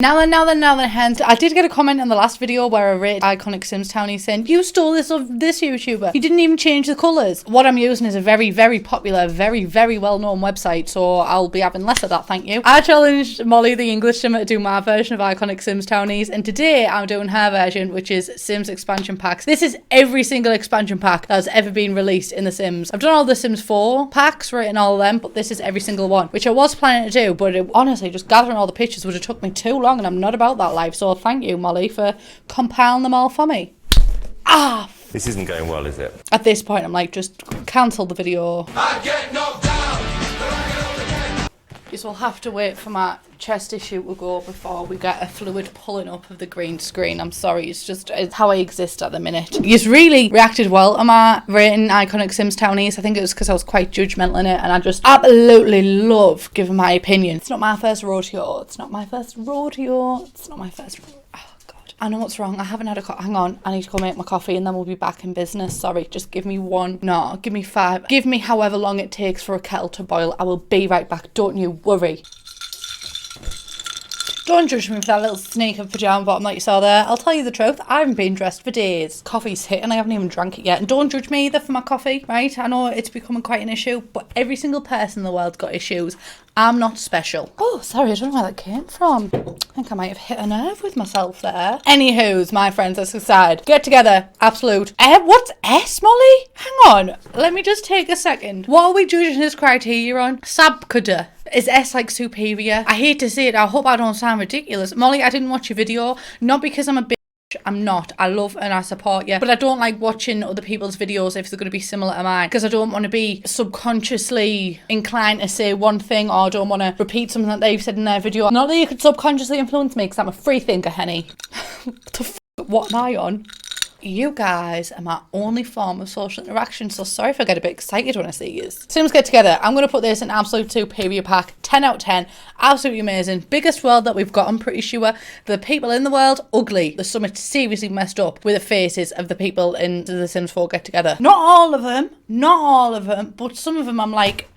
Now then, hence, I did get a comment in the last video where I rated Iconic Sims Townie saying, you stole this of this YouTuber. You didn't even change the colours. What I'm using is a very, very popular, very, very well-known website, so I'll be having less of that, thank you. I challenged Molly, the English Simmer, to do my version of Iconic Sims Townies, and today I'm doing her version, which is Sims expansion packs. This is every single expansion pack that has ever been released in The Sims. I've done all the Sims 4 packs, written all of them, but this is every single one, which I was planning to do, but honestly, just gathering all the pictures would have took me too long, and I'm not about that life, so thank you, Molly, for compiling them all for me. This isn't going well, is it? At this point, I'm like, just cancel the video. I get knocked down, but I get up again. Just will have to wait for my chest issue to go before we get a fluid pulling up of the green screen. I'm sorry, it's how I exist at the minute. You've really reacted well to my rating Iconic Sims Townies. I think it was because I was quite judgmental in it, and I just absolutely love giving my opinion. It's not my first rodeo. It's not my first rodeo. It's not my first rodeo. I know what's wrong. I haven't had a hang on. I need to go make my coffee and then we'll be back in business. Sorry, just give me one. No, give me 5. Give me however long it takes for a kettle to boil. I will be right back. Don't you worry. Don't judge me for that little sneak of pyjama bottom that you saw there. I'll tell you the truth, I haven't been dressed for days. Coffee's hit and I haven't even drank it yet. And don't judge me either for my coffee, right? I know it's becoming quite an issue, but every single person in the world's got issues. I'm not special. Oh, sorry, I don't know where that came from. I think I might have hit a nerve with myself there. Anywho's, my friends, as I said, get together, absolute. What's S, Molly? Hang on, let me just take a second. What are we judging his criteria on? Sabkada. Is S like superior? I hate to say it, I hope I don't sound ridiculous. Molly, I didn't watch your video, not because I'm a bitch. I'm not. I love and I support you, but I don't like watching other people's videos if they're going to be similar to mine, because I don't want to be subconsciously inclined to say one thing, or I don't want to repeat something that they've said in their video. Not that you could subconsciously influence me, because I'm a free thinker, Henny. What am I on? You guys are my only form of social interaction, so sorry if I get a bit excited when I see you. Sims get together. I'm going to put this in absolute superior pack. 10 out of 10. Absolutely amazing. Biggest world that we've got, I'm pretty sure. The people in the world, ugly. There's something seriously messed up with the faces of the people in the Sims 4 get together. Not all of them, but some of them I'm like,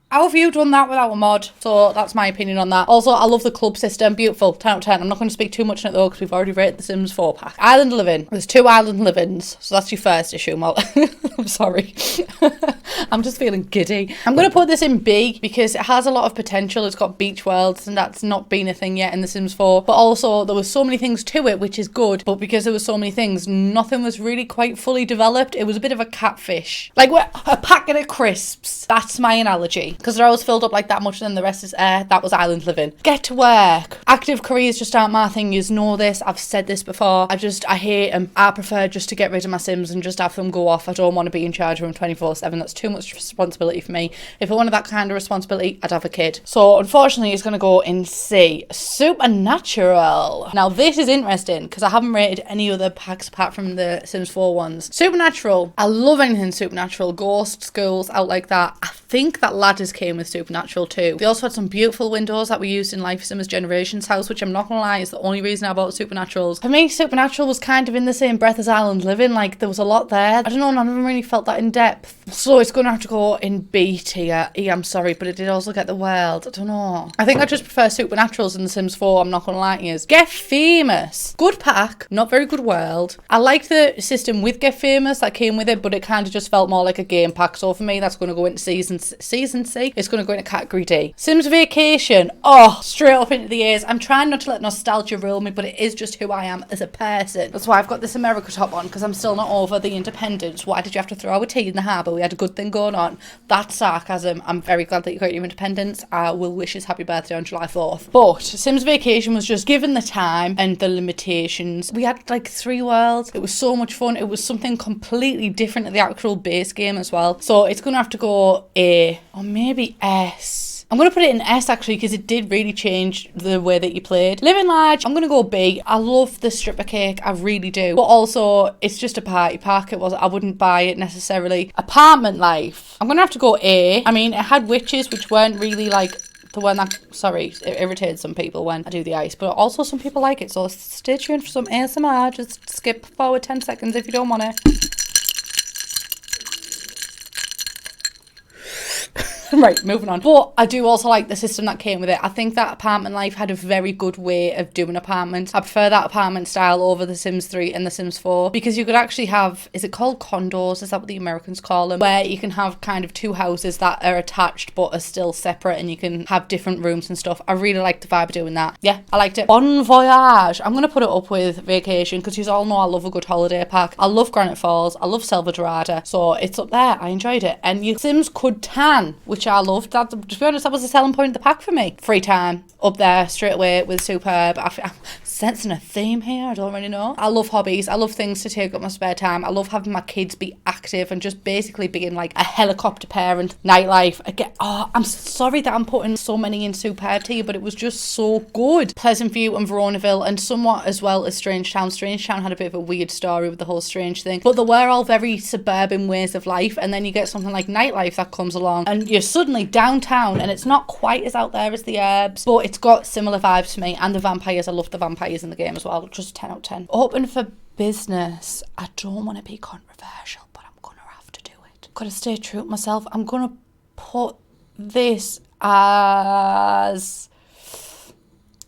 how have you done that without a mod? So that's my opinion on that. Also, I love the club system. Beautiful. 10 out of 10. I'm not going to speak too much on it though, because we've already rated the Sims 4 pack. Island living. There's 2 island livings. So that's your first issue, Mal. I'm sorry. I'm just feeling giddy. I'm going to put this in B because it has a lot of potential. It's got beach worlds and that's not been a thing yet in the Sims 4. But also, there was so many things to it, which is good. But because there was so many things, nothing was really quite fully developed. It was a bit of a catfish. Like a packet of crisps. That's my analogy. Because they're always filled up like that much and then the rest is air. That was island living. Get to work. Active careers just aren't my thing. You know this. I've said this before. I hate them. I prefer just to get rid of my Sims and just have them go off. I don't want to be in charge of them 24/7. That's too much responsibility for me. If I wanted that kind of responsibility, I'd have a kid. So unfortunately, it's going to go in C. Supernatural. Now this is interesting because I haven't rated any other packs apart from the Sims 4 ones. Supernatural. I love anything supernatural. Ghosts, schools, out like that. I think that ladders came with Supernatural too. They also had some beautiful windows that we used in Life Sims Generations house, which I'm not gonna lie is the only reason I bought Supernaturals. For me, Supernatural was kind of in the same breath as Island Living. Like there was a lot there. I don't know, none of them really felt that in depth. So it's gonna have to go in B tier. E, I'm sorry, but it did also get the world. I don't know. I think I just prefer Supernaturals in The Sims 4. I'm not gonna lie to you. Get Famous. Good pack, not very good world. I liked the system with Get Famous that came with it, but it kind of just felt more like a game pack. So for me, that's gonna go into season C. It's going to go into category D. Sims Vacation. Oh, straight up into the ears. I'm trying not to let nostalgia rule me, but it is just who I am as a person. That's why I've got this America top on, because I'm still not over the independence. Why did you have to throw our tea in the harbour? We had a good thing going on. That's sarcasm. I'm very glad that you got your independence. I will wish his happy birthday on July 4th. But Sims Vacation was just given the time and the limitations. We had like 3 worlds. It was so much fun. It was something completely different to the actual base game as well. So it's going to have to go A or maybe S. I'm going to put it in S actually because it did really change the way that you played. Living Large, I'm going to go B. I love the stripper cake, I really do. But also, it's just a party pack. I wouldn't buy it necessarily. Apartment Life, I'm going to have to go A. I mean, it had witches, which weren't really like the one that, sorry, it irritated some people when I do the ice, but also some people like it. So stay tuned for some ASMR. Just skip forward 10 seconds if you don't want it. Right, moving on. But I do also like the system that came with it. I think that Apartment Life had a very good way of doing apartments. I prefer that apartment style over The Sims 3 and The Sims 4 because you could actually have, is it called condos? Is that what the Americans call them? Where you can have kind of two houses that are attached but are still separate and you can have different rooms and stuff. I really like the vibe of doing that. Yeah, I liked it. Bon voyage. I'm going to put it up with vacation because you all know I love a good holiday pack. I love Granite Falls. I love Selva Dorada. So it's up there. I enjoyed it. And your Sims could tan, which I loved. That, to be honest, that was the selling point of the pack for me. Free time. Up there straight away with Superb. I'm sensing a theme here. I don't really know. I love hobbies. I love things to take up my spare time. I love having my kids be active and just basically being like a helicopter parent. Nightlife. Again, I'm sorry that I'm putting so many in Superb to you, but it was just so good. Pleasant View and Veronaville, and somewhat as well as Strange Town. Strange Town had a bit of a weird story with the whole strange thing, but they were all very suburban ways of life. And then you get something like Nightlife that comes along and you're suddenly downtown, and it's not quite as out there as the Herbs, but it's got similar vibes to me. And the vampires, I love the vampires in the game as well. Just 10 out of 10. Open for business. I don't want to be controversial, but I'm gonna have to do it. Gotta stay true to myself. I'm gonna put this as...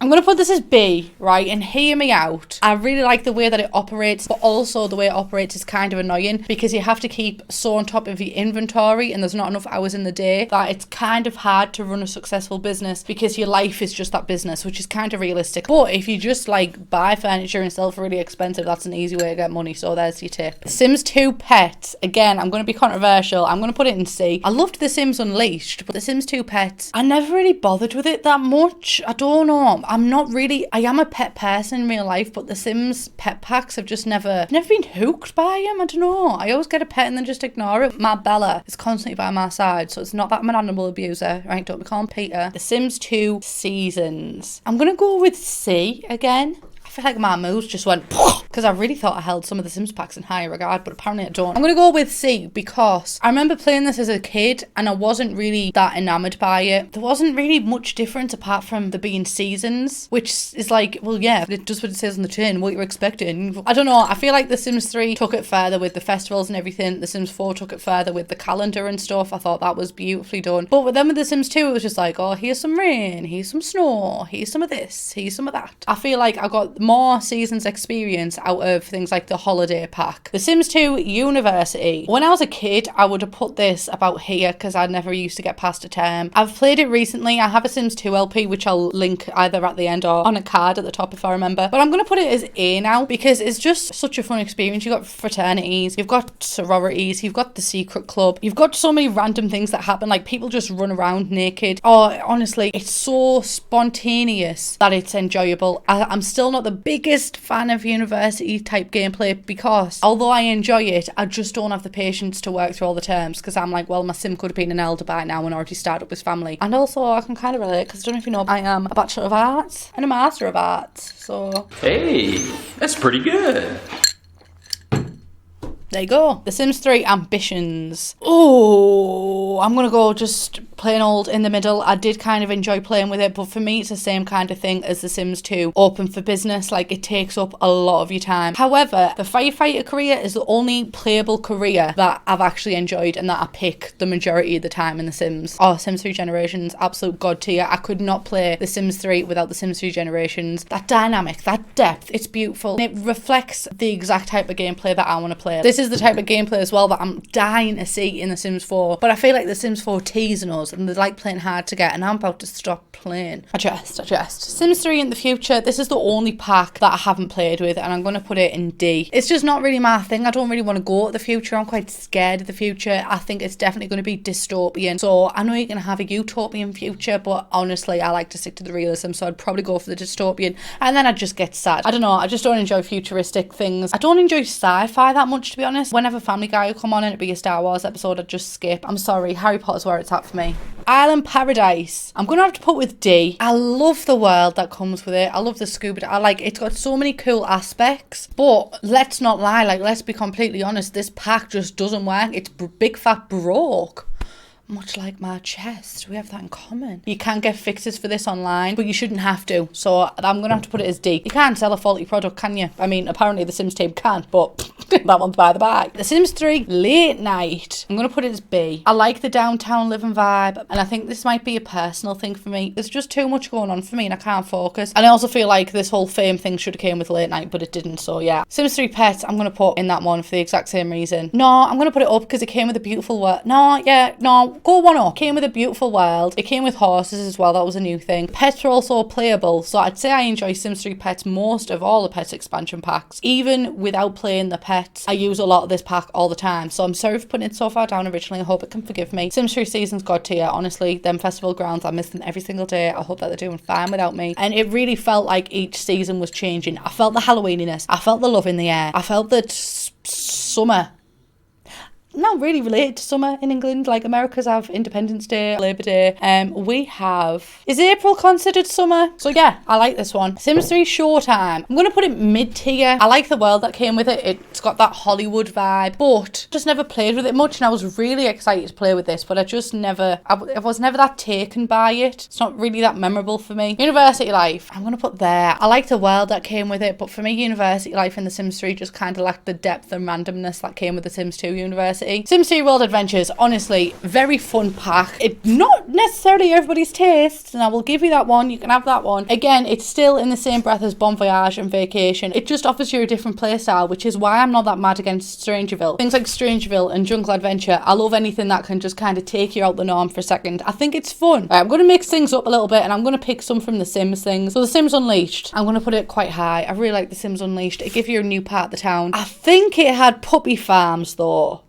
I'm going to put this as B, right? And hear me out. I really like the way that it operates, but also the way it operates is kind of annoying because you have to keep so on top of your inventory and there's not enough hours in the day that it's kind of hard to run a successful business because your life is just that business, which is kind of realistic. But if you just like buy furniture and sell for really expensive, that's an easy way to get money. So there's your tip. Sims 2 Pets. Again, I'm going to be controversial. I'm going to put it in C. I loved The Sims Unleashed, but The Sims 2 Pets, I never really bothered with it that much. I don't know. I'm not really, I am a pet person in real life, but the Sims pet packs have just never been hooked by them. I don't know. I always get a pet and then just ignore it. My Bella is constantly by my side, so it's not that I'm an animal abuser, right? Don't be calling Peter. The Sims 2 Seasons. I'm gonna go with C again. I feel like my moves just went because I really thought I held some of the Sims packs in higher regard, but apparently I don't. I'm going to go with C because I remember playing this as a kid and I wasn't really that enamoured by it. There wasn't really much difference apart from there being seasons, which is like, well, yeah, it does what it says on the tin, what you're expecting. I don't know. I feel like The Sims 3 took it further with the festivals and everything. The Sims 4 took it further with the calendar and stuff. I thought that was beautifully done. But then with The Sims 2, it was just like, oh, here's some rain, here's some snow, here's some of this, here's some of that. I feel like I got more seasons experience out of things like the holiday pack. The Sims 2 University. When I was a kid, I would have put this about here because I never used to get past a term. I've played it recently. I have a Sims 2 LP, which I'll link either at the end or on a card at the top if I remember. But I'm going to put it as A now because it's just such a fun experience. You've got fraternities, you've got sororities, you've got the secret club, you've got so many random things that happen, like people just run around naked. Oh, honestly, it's so spontaneous that it's enjoyable. I'm still not the biggest fan of university type gameplay because although I enjoy it, I just don't have the patience to work through all the terms because I'm like, well, my sim could have been an elder by now and already started up his family. And also I can kind of relate because I don't know if you know, I am a Bachelor of Arts and a Master of Arts, so hey, that's pretty good. there you go. The Sims 3 Ambitions. Oh, I'm going to go just plain old in the middle. I did kind of enjoy playing with it, but for me, it's the same kind of thing as The Sims 2. Open for business, like it takes up a lot of your time. However, the firefighter career is the only playable career that I've actually enjoyed and that I pick the majority of the time in The Sims. Oh, Sims 3 Generations, absolute god tier. I could not play The Sims 3 without The Sims 3 Generations. That dynamic, that depth, it's beautiful. And it reflects the exact type of gameplay that I want to play. This is the type of gameplay as well that I'm dying to see in The Sims 4, but I feel like The Sims 4 teasing us and they're like playing hard to get and I'm about to stop playing. I just. Sims 3 in the future, this is the only pack that I haven't played with and I'm going to put it in D. It's just not really my thing. I don't really want to go to the future. I'm quite scared of the future. I think it's definitely going to be dystopian. So I know you're going to have a utopian future, but honestly, I like to stick to the realism, so I'd probably go for the dystopian and then I'd just get sad. I don't know, I just don't enjoy futuristic things. I don't enjoy sci-fi that much, to be honest. Whenever Family Guy would come on and it'd be a Star Wars episode, I'd just skip. I'm sorry, Harry Potter's where it's at for me. Island Paradise. I'm going to have to put with D. I love the world that comes with it. I love the scuba. I like it's got so many cool aspects, but let's not lie, like let's be completely honest, this pack just doesn't work. It's big fat broke. Much like my chest, we have that in common. You can get fixes for this online, but you shouldn't have to. So I'm going to have to put it as D. You can't sell a faulty product, can you? I mean, apparently the Sims team can, but That one's by the bag. The Sims 3 late night. I'm going to put it as B. I like the downtown living vibe, and I think this might be a personal thing for me. There's just too much going on for me and I can't focus. And I also feel like this whole fame thing should have came with late night, but it didn't, so yeah. Sims 3 Pets, I'm going to put in that one for the exact same reason. No, I'm going to put it up because it came with a beautiful world. No, go one up. Came with a beautiful world. It came with horses as well. That was a new thing. Pets were also playable, so I'd say I enjoy Sims 3 Pets most of all the Pets expansion packs. Even without playing the pets, I use a lot of this pack all the time, so I'm sorry for putting it so far down originally. I hope it can forgive me. Sims 3 Seasons God tier. Honestly, them festival grounds, I miss them every single day. I hope that they're doing fine without me. And it really felt like each season was changing. I felt the Halloweeniness. I felt the love in the air. I felt that summer. Not really related to summer in England. Like, America's have Independence Day, Labour Day. We have... Is April considered summer? So yeah, I like this one. Sims 3 Showtime. I'm going to put it mid-tier. I like the world that came with it. It's got that Hollywood vibe, but just never played with it much, and I was really excited to play with this, but I just never... I was never that taken by it. It's not really that memorable for me. University Life. I'm going to put there. I like the world that came with it, but for me, University Life in The Sims 3 just kind of lacked the depth and randomness that came with The Sims 2 University. Sims 3 World Adventures, honestly, very fun pack. It's not necessarily everybody's taste, and I will give you that one. You can have that one. Again, it's still in the same breath as Bon Voyage and Vacation. It just offers you a different playstyle, which is why I'm not that mad against Strangerville. Things like Strangerville and Jungle Adventure, I love anything that can just kind of take you out the norm for a second. I think it's fun. Right, I'm going to mix things up a little bit, and I'm going to pick some from the Sims things. So The Sims Unleashed, I'm going to put it quite high. I really like The Sims Unleashed. It gives you a new part of the town. I think it had puppy farms though.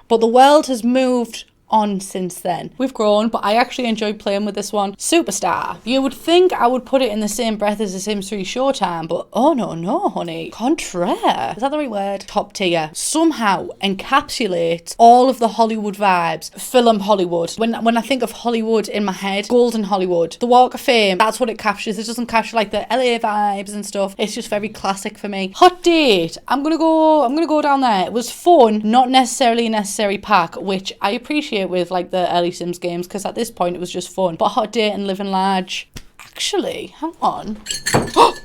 But the world has moved on since then. We've grown, but I actually enjoyed playing with this one. Superstar. You would think I would put it in the same breath as The Sims 3 Showtime, but oh no, honey. Contraire. Is that the right word? Top tier. Somehow encapsulates all of the Hollywood vibes. Film Hollywood. When I think of Hollywood in my head, Golden Hollywood, the Walk of Fame, that's what it captures. It doesn't capture like the LA vibes and stuff. It's just very classic for me. Hot Date. I'm gonna go down there. It was fun, not necessarily a necessary pack, which I appreciate with like the early Sims games, because at this point it was just fun. But Hot Date and Living Large, actually, hang on.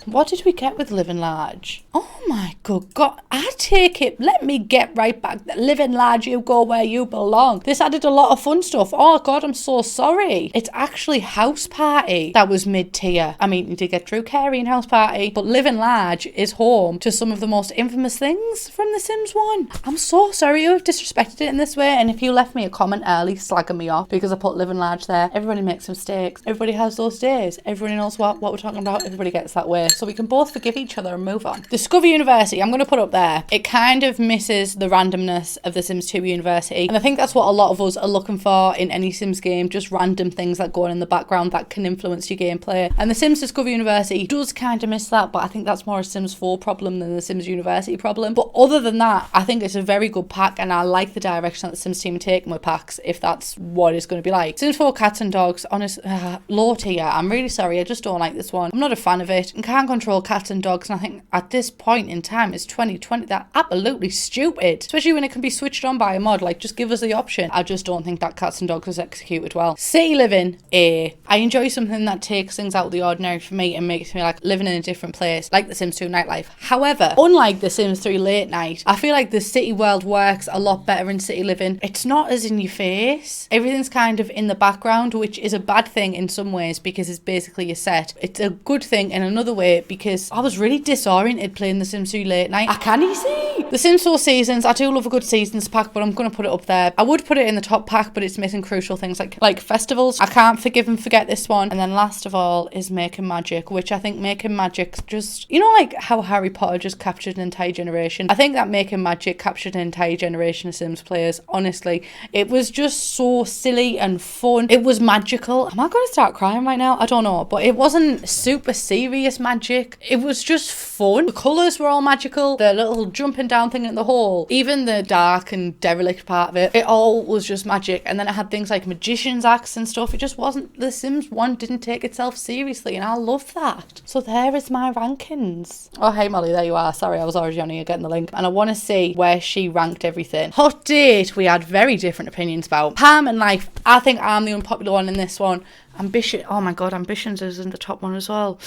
What did we get with Living Large? Oh my good God, I take it. Let me get right back. Living Large, you go where you belong. This added a lot of fun stuff. Oh God, I'm so sorry. It's actually House Party that was mid-tier. I mean, you did get Drew Carey in House Party, but Living Large is home to some of the most infamous things from The Sims 1. I'm so sorry you have disrespected it in this way, and if you left me a comment early slagging me off because I put Living Large there, everybody makes mistakes. Everybody has those days. Everybody knows what we're talking about. Everybody gets that way. So we can both forgive each other and move on. Discover University, I'm going to put up there. It kind of misses the randomness of The Sims 2 University, and I think that's what a lot of us are looking for in any Sims game, just random things that go on in the background that can influence your gameplay. And The Sims Discover University does kind of miss that, but I think that's more a Sims 4 problem than the Sims University problem. But other than that, I think it's a very good pack, and I like the direction that the Sims team are taking with packs, if that's what it's going to be like. Sims 4 Cats and Dogs, honestly, low tier. I'm really sorry, I just don't like this one. I'm not a fan of it, and can't control cats and dogs, and I think at this point in time, it's 2020, that's absolutely stupid, especially when it can be switched on by a mod. Like, just give us the option. I just don't think that Cats and Dogs was executed well. City Living, A. I enjoy something that takes things out of the ordinary for me and makes me like living in a different place, like The Sims 2 Nightlife. However, unlike The Sims 3 Late Night, I feel like the city world works a lot better in City Living. It's not as in your face. Everything's kind of in the background, which is a bad thing in some ways because it's basically a set. It's a good thing in another way because I was really disoriented playing The Sims 3 Late Night. I can't see. The Sims 4 Seasons, I do love a good seasons pack, but I'm going to put it up there. I would put it in the top pack, but it's missing crucial things like festivals. I can't forgive and forget this one. And then last of all is Making Magic, which I think Making Magic just, you know, like how Harry Potter just captured an entire generation. I think that Making Magic captured an entire generation of Sims players. Honestly, it was just so silly and fun. It was magical. Am I going to start crying right now? I don't know, but it wasn't super serious magic. It was just fun. The colours were all magical. The little jumping down thing in the hole, even the dark and derelict part of it, it all was just magic. And then it had things like magician's acts and stuff. It just wasn't, The Sims 1 didn't take itself seriously, and I love that. So there is my rankings. Oh, hey Molly, there you are. Sorry, I was already on here getting the link, and I want to see where she ranked everything. Hot Date, we had very different opinions about. Palm and Life, I think I'm the unpopular one in this one. Ambition. Oh my god, Ambitions is in the top one as well.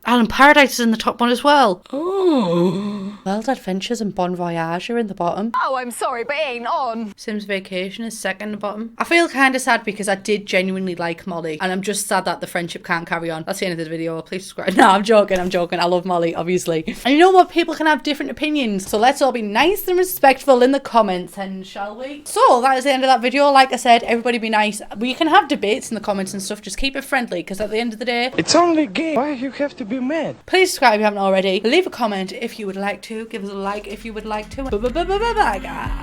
Island Paradise is in the top one as well. Oh. World Adventures and Bon Voyage are in the bottom. Oh, I'm sorry, but it ain't on. Sims Vacation is second in the bottom. I feel kind of sad because I did genuinely like Molly, and I'm just sad that the friendship can't carry on. That's the end of the video. Please subscribe. No, I'm joking. I love Molly, obviously. And you know what? People can have different opinions, so let's all be nice and respectful in the comments, and shall we? So that is the end of that video. Like I said, everybody be nice. We can have debates in the comments and stuff. Just keep it friendly, because at the end of the day, it's only a game. Why you have to be mad? Please subscribe if you haven't already. Leave a comment if you would like to. Give us a like if you would like to. Bye, guys.